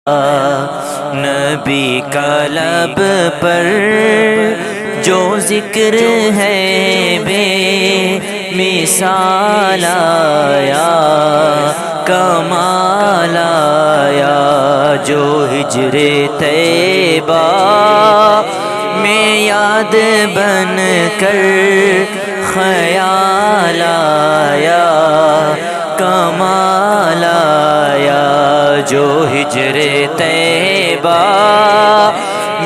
نبی کا لب پر جو ذکر ہے بے مثال آیا، کمال آیا، جو ہجر طیبہ میں یاد بن کر خیال آیا، کمال آیا، جو ہجر طیبہ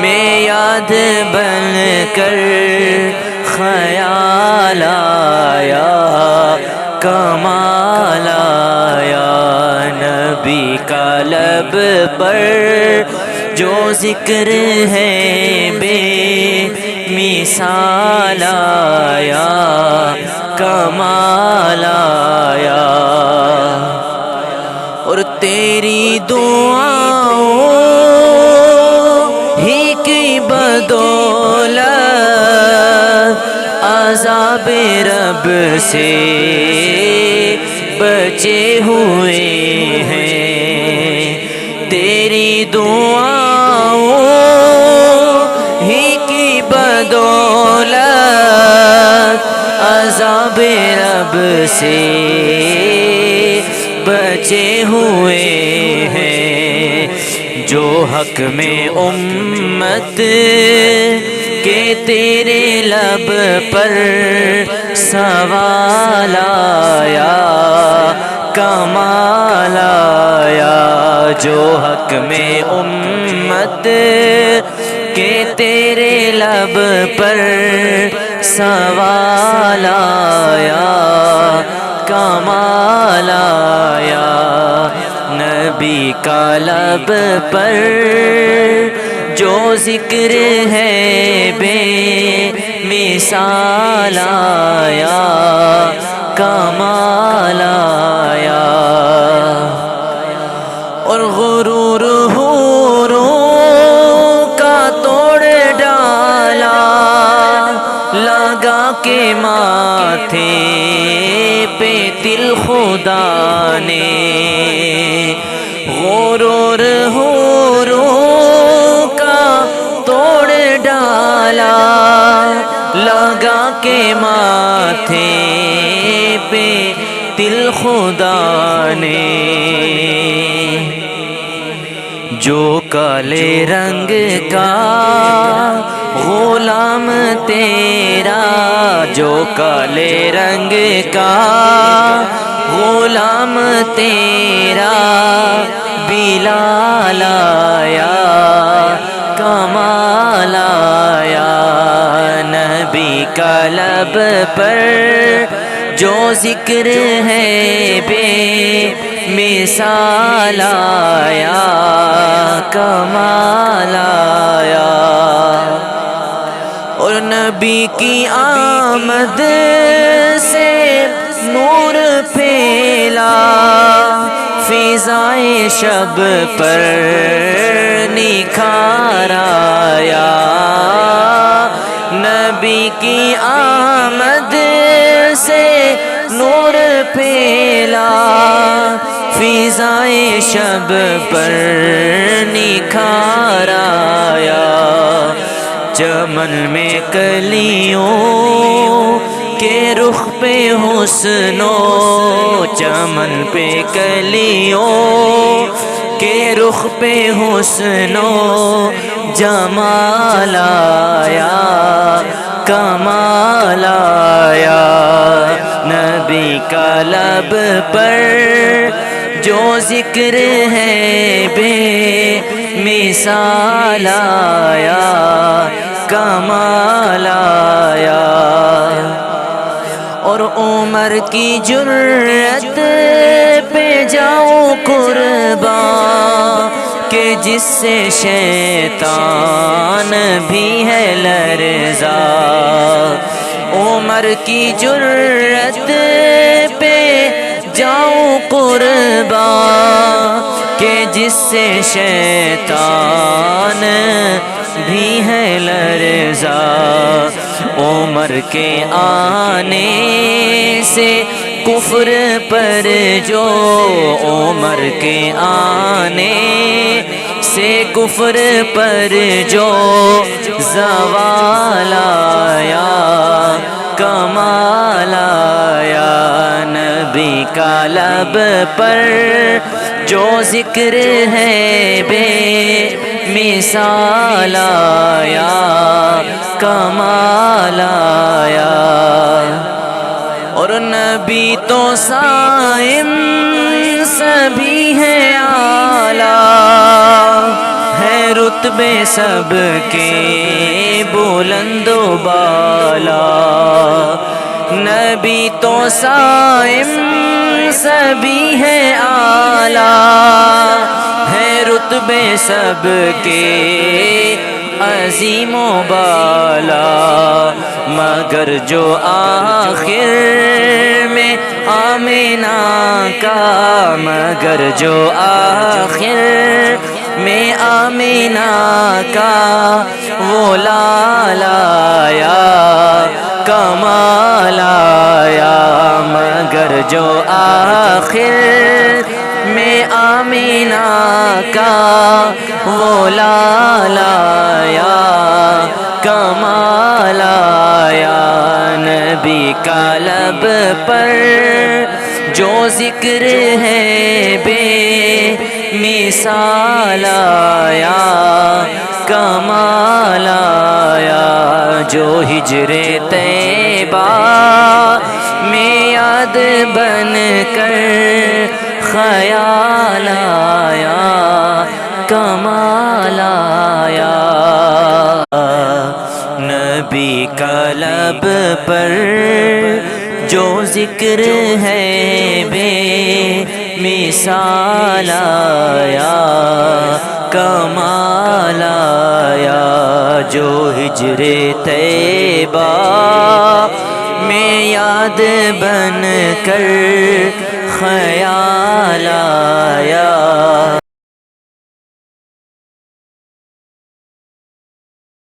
میں یاد بن کر خیال آیا، کمال آیا، نبی کا لب پر جو ذکر ہے بے مثال آیا، کمال آیا، اور تیری دعاؤں ہی کی بدولت عذاب رب سے بچے ہوئے ہیں، تیری دعاؤں ہی کی بدولت عذاب رب سے بچے ہوئے ہیں، جو حق میں امت کے تیرے لب پر سوال آیا، کمال آیا، جو حق میں امت کے تیرے لب پر سوال آیا، کمال آیا، نبی کا لب پر جو ذکر ہے بے مثال آیا، کمال آیا، اور غرور حوروں کا توڑ ڈالا لگا کے ماتھے پہ دل خدا نے، غرور حوروں کا توڑ ڈالا لگا کے ماتھے پہ دل خدا نے، جو کالے رنگ کا غلام تیرا، جو کالے رنگ کا غلام تیرا بلال آیا، کمال آیا، نبی کا لب پر جو ذکر ہے بے مثال آیا، کمال آیا، اور نبی کی آمد سے نور پھیلا فضائے شب پر نکھار آیا، نبی کی آمد سے نور پھیلا فضائے شب پر نکھار آیا، چمن میں کلیوں کے رخ پہ حسن و چمن پہ کلیوں کے رخ پہ حسن و جمال آیا، کمال آیا، نبی کا لب پر جو ذکر ہے بے مثال آیا، کمال آیا، اور عمر کی جرأت پہ جاؤں قربان کہ جس سے شیطان بھی ہے لرزا، عمر کی جرأت پہ جاؤں قربان کہ جس سے شیطان بھی ہے لرزا، عمر کے آنے سے کفر پر جو عمر کے آنے سے کفر پر جو زوال آیا کمال آیا نبی کا لب پر جو ذکر ہے بے مثال آیا کمال آیا اور نبی تو صائم سبھی ہے اعلیٰ ہے رتبے سب کے بلند و بالا نبی تو صائم سبھی ہے اعلیٰ ہے رتبے سب کے عظیم و بالا مگر جو آخر میں آمینہ کا مگر جو آخر میں آمینہ کا وہ لال آیا کمال آیا مگر جو آخر میں آمینہ کا وہ لال آیا کمال آیا نبی کا لب پر جو ذکر ہے بے مثال آیا کمال آیا جو ہجر طیبہ میں یاد بن کر خیال آیا کمال آیا نبی کا لب پر جو ذکر ہے بے مثال آیا کمال آیا جو ہجر طیبہ میں یاد بن کر خیال آیا